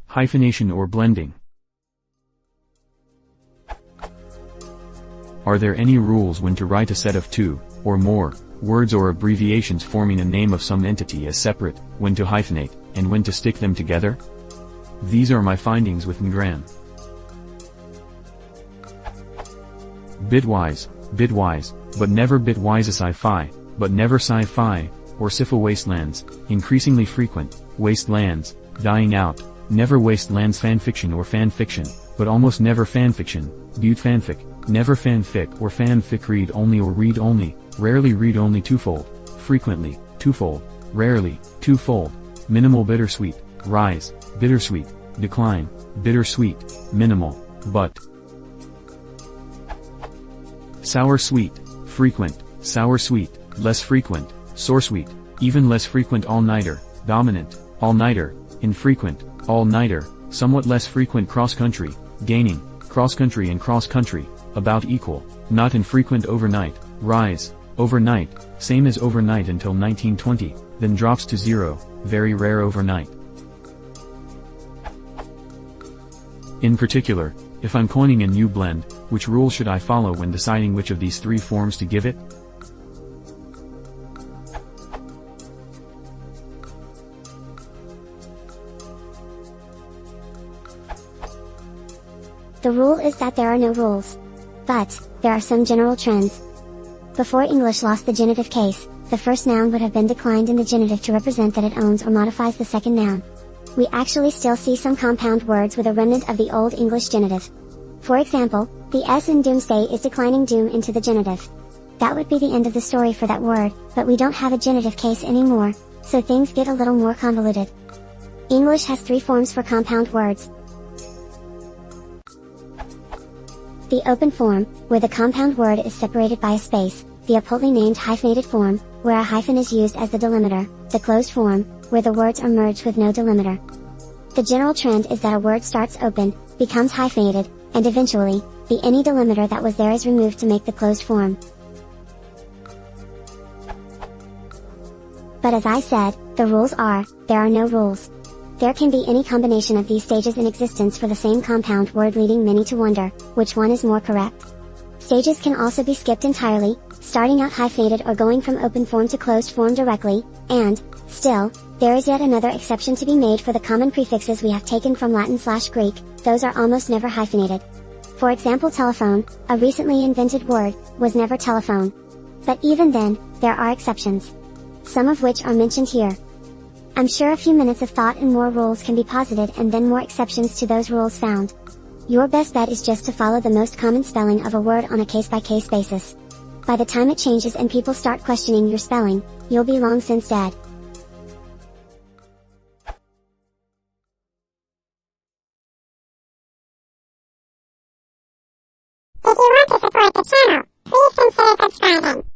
Hyphenation or blending. Are there any rules when to write a set of two, or more, words or abbreviations forming a name of some entity as separate, when to hyphenate, and when to stick them together? These are my findings with Ngran. Bitwise, but never bitwise sci-fi, but never sci-fi, or sci-fi wastelands, increasingly frequent, wastelands, dying out, never wastelands fanfiction or fanfiction, but almost never fanfiction, butte fanfic, never fanfic or fanfic read only or read only, rarely read only twofold, frequently, twofold, rarely, twofold, minimal bittersweet, rise, bittersweet, decline, bittersweet, minimal, but sour sweet, frequent, sour sweet, less frequent, sour sweet, even less frequent all-nighter, dominant, all-nighter, infrequent, all-nighter, somewhat less frequent cross-country, gaining, cross-country and cross-country, about equal, not infrequent overnight, rise, overnight, same as overnight until 1920, then drops to zero, very rare overnight. In particular, if I'm coining a new blend, which rule should I follow when deciding which of these three forms to give it? The rule is that there are no rules. But, there are some general trends. Before English lost the genitive case, the first noun would have been declined in the genitive to represent that it owns or modifies the second noun. We actually still see some compound words with a remnant of the Old English genitive. For example, the S in doomsday is declining doom into the genitive. That would be the end of the story for that word, but we don't have a genitive case anymore, so things get a little more convoluted. English has three forms for compound words. The open form, where the compound word is separated by a space, the aptly named hyphenated form, where a hyphen is used as the delimiter, the closed form, where the words are merged with no delimiter. The general trend is that a word starts open, becomes hyphenated, and eventually, the any delimiter that was there is removed to make the closed form. But as I said, the rules are, there are no rules. There can be any combination of these stages in existence for the same compound word, leading many to wonder, which one is more correct. Stages can also be skipped entirely, starting out hyphenated or going from open form to closed form directly, and, still, there is yet another exception to be made for the common prefixes we have taken from Latin/Greek, those are almost never hyphenated. For example, telephone, a recently invented word, was never telephone. But even then, there are exceptions. Some of which are mentioned here. I'm sure a few minutes of thought and more rules can be posited and then more exceptions to those rules found. Your best bet is just to follow the most common spelling of a word on a case-by-case basis. By the time it changes and people start questioning your spelling, you'll be long since dead. If you want to support the channel, please consider subscribing.